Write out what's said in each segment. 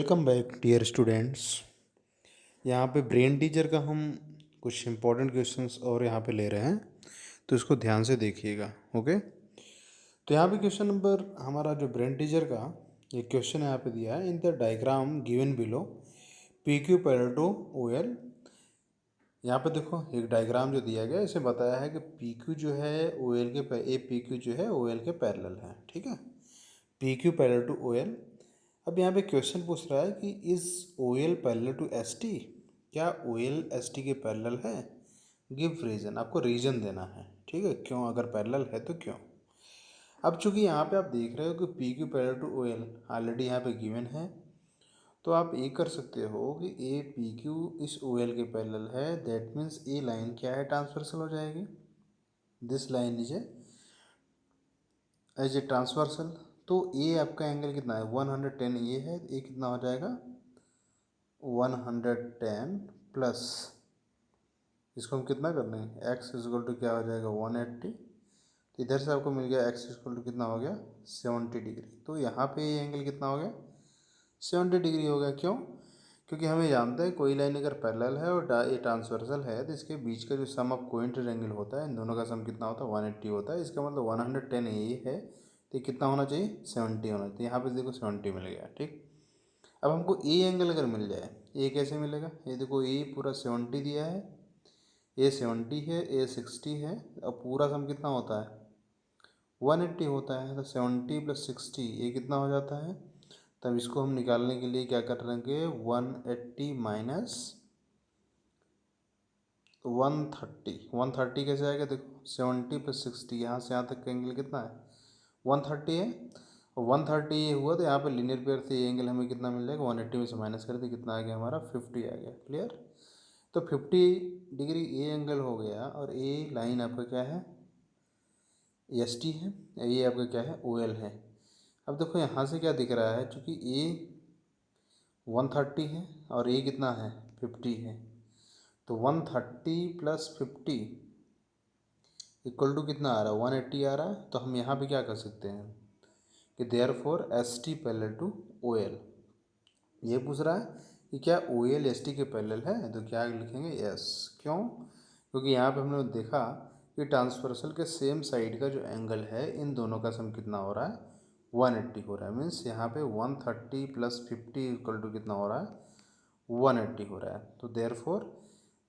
Welcome back dear students. यहाँ पे brain teacher का हम कुछ इंपॉर्टेंट क्वेश्चंस और यहाँ पे ले रहे हैं, तो इसको ध्यान से देखिएगा। ओके, तो यहाँ पे क्वेश्चन नंबर हमारा जो ब्रेन टीचर का एक क्वेश्चन यहाँ पे दिया है। In the diagram given below P Q parallel to O L. यहाँ पे देखो एक डायग्राम जो दिया गया है, इसे बताया है कि पी क्यू जो है ओ एल के ए पी क्यू जो है ओ एल के पैरेलल है। ठीक है, P Q parallel to O L. अब यहाँ पे क्वेश्चन पूछ रहा है कि is O L parallel to S T, क्या ओ एल एस टी के पैरेलल है। गिव रीजन, आपको रीजन देना है। ठीक है, क्यों, अगर पैरेलल है तो क्यों। अब चूंकि यहाँ पे आप देख रहे हो कि P Q parallel to O L already यहाँ पे गिवन है, तो आप ये कर सकते हो कि ए पी क्यू इस ओ एल के पैरेलल है। दैट मीन्स ए लाइन क्या है, ट्रांसवर्सल हो जाएगी। This line is a transversal. तो ए आपका एंगल कितना है, 110 ये है, ए कितना हो जाएगा 110 प्लस इसको हम कितना कर लेंगे, एक्स इजक्वल टू क्या हो जाएगा 180। तो इधर से आपको मिल गया एक्स इजक्वल टू कितना हो गया 70 डिग्री। तो यहाँ पे ये एंगल कितना हो गया 70 डिग्री हो गया। क्यों, क्योंकि हमें जानते हैं कोई लाइन अगर पैरेलल है और ये ट्रांसवर्सल है तो इसके बीच का जो सम ऑफ कोइंटेड एंगल होता है, इन दोनों का सम कितना होता है 180 होता है। इसका मतलब 110 ये है, तो कितना होना चाहिए 70 होना चाहिए। यहाँ पे देखो 70 मिल गया। ठीक, अब हमको ए एंगल अगर मिल जाए, ए कैसे मिलेगा, ये देखो ए पूरा 70 दिया है, ए 70 है, ए 60 है। अब पूरा सम कितना होता है 180 होता है। तो 70 प्लस 60 ये कितना हो जाता है। तब इसको हम निकालने के लिए क्या कर लेंगे 180 माइनस 130 कैसे आएगा, देखो 70 प्लस 60, यहाँ से यहाँ तक का एंगल कितना है 130 है। और 130 ये हुआ तो यहाँ पे लीनियर पेयर से ये एंगल हमें कितना मिल जाएगा 180 में से माइनस कर दे, कितना आ गया हमारा 50 आ गया। क्लियर, तो 50 डिग्री ए एंगल हो गया। और ए लाइन आपका क्या है एस टी है, ये आपका क्या है ओ एल है। अब देखो यहाँ से क्या दिख रहा है, चूँकि ए 130 है और ए कितना है 50 है, तो 130 प्लस 50 इक्वल टू कितना आ रहा है 180 आ रहा है। तो हम यहाँ पे क्या कर सकते हैं कि therefore S T parallel to O L. ये पूछ रहा है कि क्या ओ एल एस टी के पैरेलल है, तो क्या लिखेंगे यस। क्यों, क्योंकि यहाँ पे हमने देखा कि ट्रांसवर्सल के सेम साइड का जो एंगल है इन दोनों का सम कितना हो रहा है 180 हो रहा है। मीन्स यहाँ पे 130 प्लस 50 इक्वल टू कितना हो रहा है 180 हो रहा है। तो therefore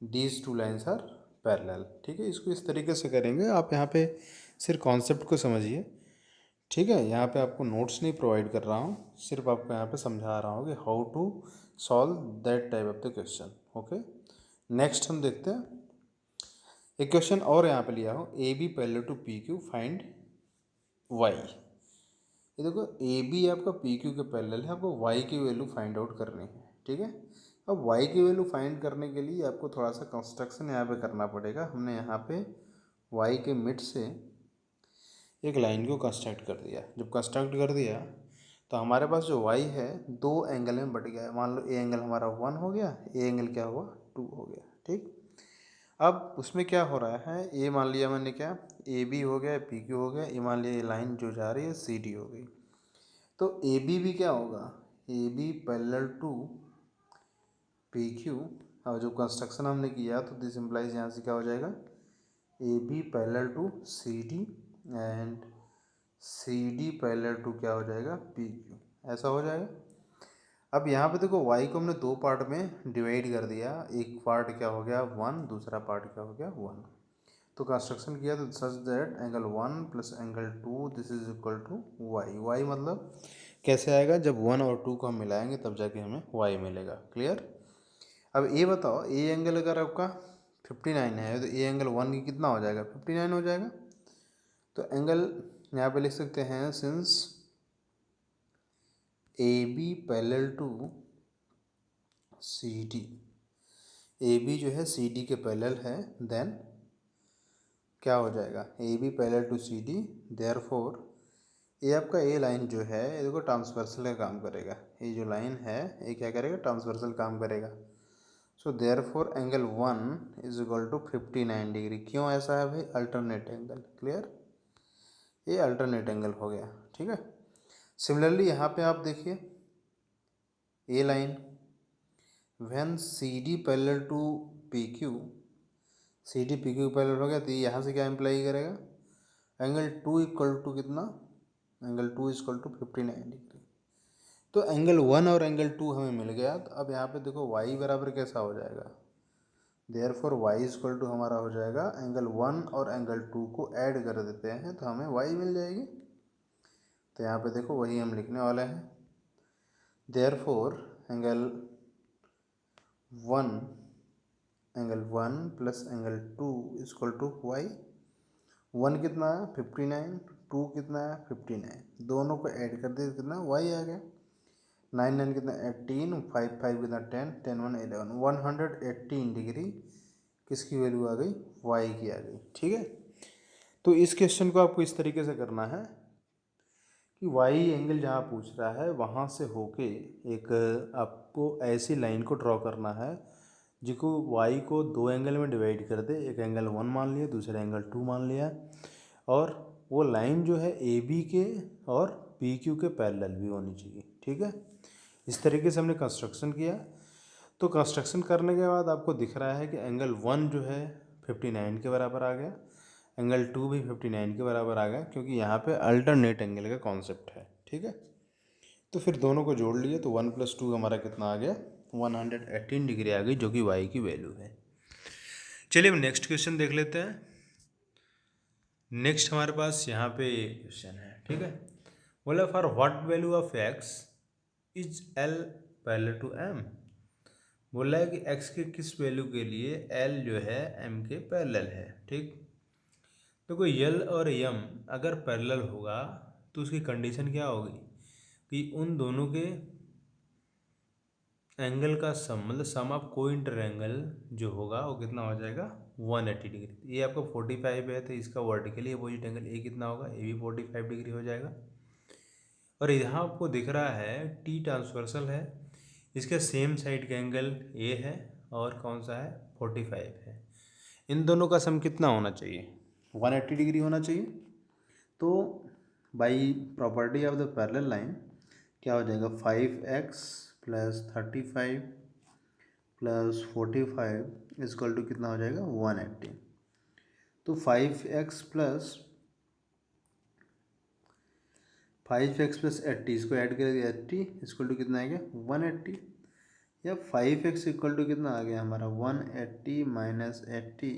these two lines are parallel. ठीक है, इसको इस तरीके से करेंगे। आप यहाँ पे सिर्फ कॉन्सेप्ट को समझिए। ठीक है, यहाँ पे आपको नोट्स नहीं प्रोवाइड कर रहा हूँ, सिर्फ आपको यहाँ पे समझा रहा हूँ कि how to solve that type of the question. Okay, next हम देखते हैं एक क्वेश्चन और यहाँ पे लिया हो, A B parallel to P Q find Y. ये देखो ए बी आपका पी क्यू के पैरेलल है, आपको वाई की वैल्यू फाइंड आउट करनी है। ठीक है, अब वाई की वैल्यू फाइंड करने के लिए आपको थोड़ा सा कंस्ट्रक्शन यहाँ पे करना पड़ेगा। हमने यहाँ पे वाई के मिड से एक लाइन को कंस्ट्रक्ट कर दिया। जब कंस्ट्रक्ट कर दिया तो हमारे पास जो वाई है दो एंगल में बढ़ गया है। मान लो ए एंगल हमारा 1 हो गया, ए एंगल क्या हुआ 2 हो गया। ठीक, अब उसमें क्या हो रहा है, ए मान लिया मैंने क्या ए बी हो गया, पी क्यू हो गया, ए मान लिया ये लाइन जो जा रही है सी डी हो गई। तो ए बी भी क्या होगा A B parallel to P Q. और जो कंस्ट्रक्शन हमने किया तो दिस इम्प्लाइज यहाँ से क्या हो जाएगा A B parallel to C D and C D parallel to क्या हो जाएगा पी क्यू, ऐसा हो जाएगा। अब यहाँ पे देखो y को हमने दो पार्ट में डिवाइड कर दिया, एक पार्ट क्या हो गया 1, दूसरा पार्ट क्या हो गया 1। तो कंस्ट्रक्शन किया तो such that angle 1 plus angle 2 this is equal to Y. Y मतलब कैसे आएगा, जब 1 और 2 को हम मिलाएंगे तब जाके हमें y मिलेगा। क्लियर, अब ये बताओ ए एंगल अगर आपका 59 है तो ए एंगल 1 की कितना हो जाएगा 59 हो जाएगा। तो एंगल यहाँ पे लिख सकते हैं since A B parallel to C D, A B जो है सी डी के पैरेलल है, देन क्या हो जाएगा A B parallel to C D. Therefore ये आपका ए लाइन जो है ये देखो ट्रांसवर्सल का काम करेगा। ये जो लाइन है ये क्या करेगा ट्रांसवर्सल काम करेगा। So therefore angle 1 is equal to 59 degree. क्यों ऐसा है भाई, अल्टरनेट एंगल। क्लियर, ये अल्टरनेट एंगल हो गया। ठीक है, सिमिलरली यहाँ पे आप देखिए a line when C D parallel to P Q, C D P Q parallel हो गया तो यहाँ से क्या इम्प्लाई करेगा, एंगल टू इक्वल टू कितना, angle two equal to 59 degree. तो एंगल वन और एंगल टू हमें मिल गया। तो अब यहाँ पे देखो वाई बराबर कैसा हो जाएगा, देयरफॉर वाई इक्वल टू हमारा हो जाएगा एंगल वन और एंगल टू को ऐड कर देते हैं तो हमें वाई मिल जाएगी। तो यहाँ पे देखो वही हम लिखने वाले हैं, therefore angle one plus angle two equal to Y. One कितना है 59, टू कितना है 59, दोनों को ऐड कर दिए कितना वाई आ गया। 9 9 कितना 18, 5 5 कितना 10, 10 1 11, 118 डिग्री किसकी वैल्यू आ गई, वाई की आ गई। ठीक है, तो इस क्वेश्चन को आपको इस तरीके से करना है कि वाई एंगल जहाँ पूछ रहा है वहाँ से होके एक आपको ऐसी लाइन को ड्रॉ करना है जिसको वाई को दो एंगल में डिवाइड कर दे, एक एंगल वन मान लिया, दूसरा एंगल टू मान लिया, और वो लाइन जो है ए बी के और पी क्यू के पैरेलल भी होनी चाहिए। ठीक है, इस तरीके से हमने कंस्ट्रक्शन किया। तो कंस्ट्रक्शन करने के बाद आपको दिख रहा है कि एंगल वन जो है 59 के बराबर आ गया, एंगल टू भी 59 के बराबर आ गया, क्योंकि यहाँ पे अल्टरनेट एंगल का कॉन्सेप्ट है। ठीक है, तो फिर दोनों को जोड़ लिए तो 1 + 2 हमारा कितना आ गया, 118 डिग्री आ गई, जो कि वाई की वैल्यू है। चलिए अब नेक्स्ट क्वेश्चन देख लेते हैं। नेक्स्ट हमारे पास यहाँ पे क्वेश्चन है। ठीक है, बोला for what value of X is L parallel to M. बोला है कि एक्स के किस वैल्यू के लिए एल जो है एम के पैरेलल है। ठीक, तो कोई यल और यम अगर पैरेलल होगा तो उसकी कंडीशन क्या होगी कि उन दोनों के एंगल का सम, मतलब सम ऑफ कोइंटर एंगल जो होगा वो कितना हो जाएगा 180 डिग्री। ये आपका 45 है तो इसका वर्टिकली अपोजिट एंगल ए कितना होगा, ए भी 45 डिग्री हो जाएगा। और यहाँ आपको दिख रहा है टी ट्रांसवर्सल है, इसका सेम साइड का एंगल ए है और कौन सा है 45 है। इन दोनों का सम कितना होना चाहिए, 180 डिग्री होना चाहिए। तो by property of the parallel line क्या हो जाएगा, 5x + 35 + 45 इक्वल टू कितना हो जाएगा 180। तो 5x + 80 इसको ऐड करेंगे 80 इक्वल टू कितना आ गया 180, या 5x इक्वल टू कितना आ गया हमारा 180 - 80,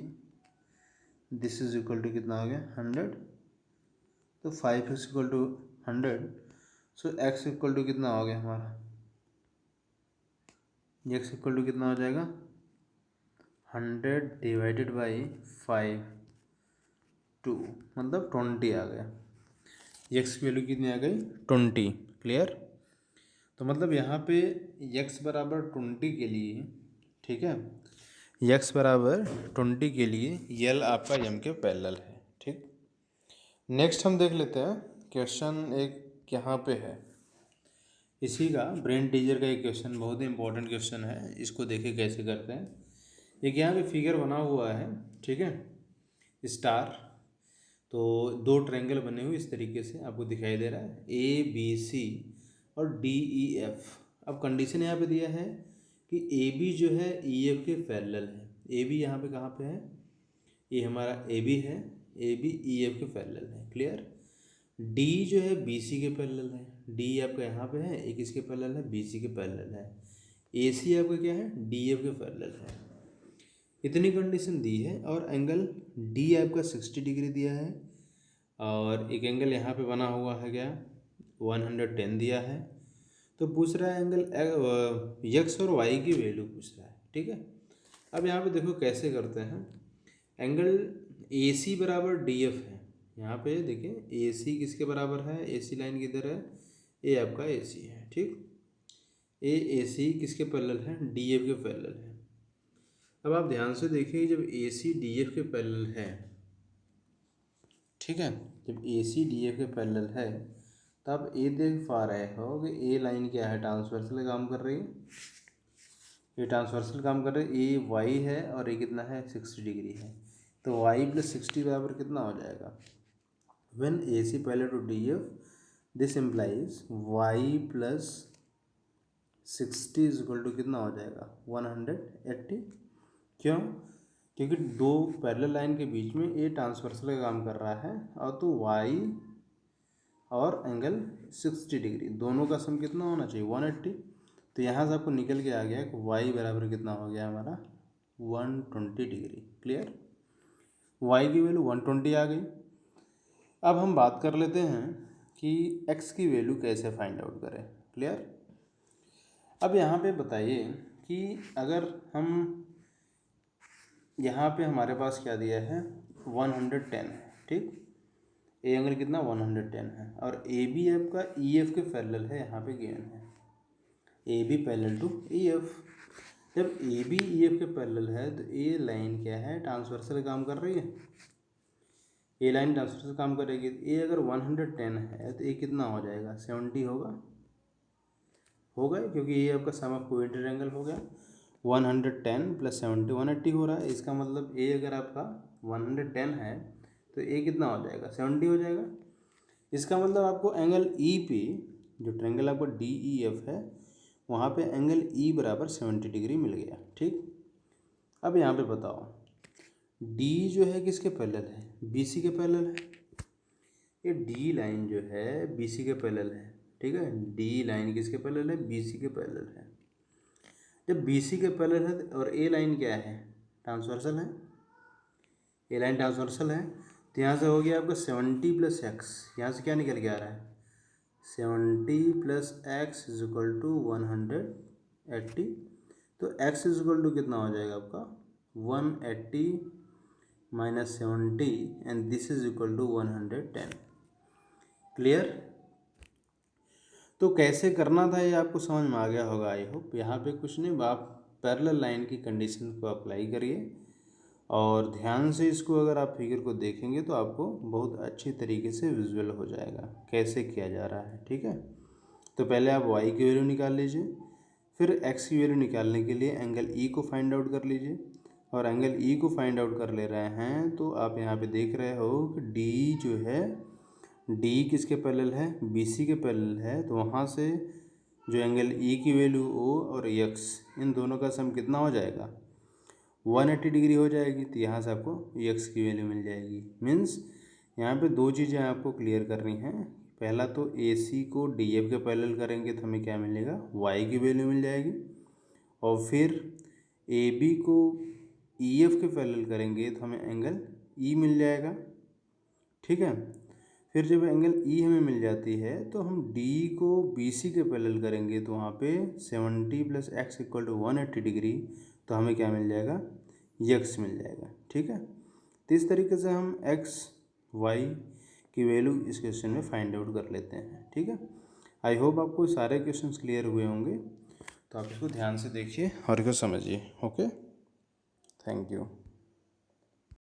दिस इज इक्वल टू कितना हो गया 100। तो 5x equal to 100, so x equal to कितना हो गया हमारा, x इक्वल टू कितना हो जाएगा 100 डिवाइडेड बाई 5 2, मतलब 20 आ गया। x की वैल्यू कितनी आ गई 20। क्लियर, तो मतलब यहाँ पे x बराबर 20 के लिए, ठीक है, x बराबर 20 के लिए यल आपका यम के पैरेलल है। ठीक, नेक्स्ट हम देख लेते हैं क्वेश्चन एक यहाँ पे है, इसी का ब्रेन टीजर का एक क्वेश्चन, बहुत ही इंपॉर्टेंट क्वेश्चन है, इसको देखिए कैसे करते हैं। एक यहाँ पे फिगर बना हुआ है, ठीक है, स्टार, तो दो ट्रायंगल बने हुए इस तरीके से आपको दिखाई दे रहा है, ए बी सी और डी ई एफ। अब कंडीशन यहाँ पे दिया है कि ए बी जो है ई एफ के पैरेलल है। ए बी यहाँ पे कहाँ पे है, ये हमारा ए बी है, ए बी ई एफ के पैरेलल है। क्लियर, डी जो है बी सी के पैरेलल है, डी आपका यहाँ पे है, एक इसके पैरेलल है, बी सी के पैरेलल है, ए सी आपका क्या है डी एफ के पैरेलल है। इतनी कंडीशन दी है और एंगल डी आपका 60 डिग्री दिया है, और एक एंगल यहाँ पे बना हुआ है क्या 110 दिया है। तो पूछ रहा है एंगल यक्स और वाई की वैल्यू पूछ रहा है। ठीक है, अब यहाँ पे देखो कैसे करते हैं, एंगल ए सी बराबर डी एफ है। यहाँ पे देखिए ए सी किसके बराबर है, ए सी लाइन किधर है, ए आपका ए सी है। ठीक, ए सी किसके पैरेलल है, डी एफ के पैरेलल है। अब आप ध्यान से देखिए, जब ए सी डी एफ के पैरेलल है, ठीक है, जब ए सी डी एफ के पैरेलल है तो आप ए देख पा रहे हो कि ए लाइन क्या है, ट्रांसवर्सल काम कर रही है, ये ट्रांसवर्सल काम कर रही है, ए वाई है और ये कितना है 60 डिग्री है। तो वाई + 60 बराबर कितना हो जाएगा, when A C parallel to D F, this implies Y + 60 is equal to कितना हो जाएगा 180। क्यों? क्योंकि दो पैरेलल लाइन के बीच में ए ट्रांसवर्सल का काम कर रहा है और तो वाई और एंगल 60 डिग्री दोनों का सम कितना होना चाहिए 180। तो यहाँ से आपको निकल के आ गया कि वाई बराबर कितना हो गया हमारा 120 डिग्री। क्लियर? वाई की वैल्यू 120 आ गई। अब हम बात कर लेते हैं कि एक्स की वैल्यू कैसे फाइंड आउट करें। क्लियर? अब यहाँ पे बताइए कि अगर हम यहाँ पे हमारे पास क्या दिया है 110 है, ठीक। ए एंगल कितना 110 है और ए बी आपका ई एफ के पैरेलल है, यहाँ पे गिवन है A B parallel to E F. जब ए बी ई एफ के पैरेलल है तो ए लाइन क्या है ट्रांसवर्सल काम कर रही है, ए लाइन ट्रांसवर्सल काम करेगी। ए अगर 110 है तो ए कितना हो जाएगा 70 होगा क्योंकि ये आपका सम ऑफ कोइंसिडेंट एंगल हो गया 110 प्लस 70 180 हो रहा है। इसका मतलब ए अगर आपका 110 है तो ए कितना हो जाएगा 70 हो जाएगा। इसका मतलब आपको एंगल ई पे जो ट्रायंगल आपका डी ई एफ है वहाँ पे एंगल ई बराबर 70 डिग्री मिल गया, ठीक। अब यहाँ पे बताओ डी जो है किसके पैरेलल है बी सी के पैरेलल है। ये डी लाइन जो है बी सी के पैरेलल है, ठीक है। डी लाइन किसके पैरेलल है बी सी के पैरेलल है। जब बी सी के पैरेलल है और ए लाइन क्या है ट्रांसवर्सल है, ए लाइन ट्रांसवर्सल है तो यहाँ से हो गया आपका 70 प्लस एक्स, यहाँ से क्या निकल के आ रहा है 70 plus X is equal to 180। तो एक्स इज इक्वल टू कितना हो जाएगा आपका 180 minus 70 and this is equal to 110। Clear? तो कैसे करना था ये आपको समझ में आ गया होगा आई होप। यहाँ पे कुछ नहीं, आप पैरेलल लाइन की कंडीशन को अप्लाई करिए और ध्यान से इसको अगर आप फिगर को देखेंगे तो आपको बहुत अच्छी तरीके से विजुअल हो जाएगा कैसे किया जा रहा है, ठीक है। तो पहले आप y की वैल्यू निकाल लीजिए, फिर x की वैल्यू निकालने के लिए एंगल E को फाइंड आउट कर लीजिए और एंगल E को फाइंड आउट कर ले रहे हैं तो आप यहाँ पे देख रहे हो कि D जो है D किसके पैरेलल है बी सी के पैरेलल है। तो वहाँ से जो एंगल E की वैल्यू O और x इन दोनों का सम कितना हो जाएगा 180 डिग्री हो जाएगी। तो यहाँ से आपको x की वैल्यू मिल जाएगी। मीन्स यहाँ पे दो चीज़ें आपको क्लियर करनी हैं। पहला तो AC को DF के पैरेलल करेंगे तो हमें क्या मिलेगा y की वैल्यू मिल जाएगी और फिर AB को EF के पैरेलल करेंगे तो हमें एंगल E मिल जाएगा, ठीक है। फिर जब एंगल E हमें मिल जाती है तो हम D को BC के पैरेलल करेंगे तो वहाँ पे 70 plus X equal to 180 degree तो हमें क्या मिल जाएगा x मिल जाएगा, ठीक है। तो इस तरीके से हम x y की वैल्यू इस क्वेश्चन में फाइंड आउट कर लेते हैं, ठीक है। आई होप आपको सारे क्वेश्चंस क्लियर हुए होंगे, तो आप इसको ध्यान से देखिए और इसको समझिए। Okay, thank you.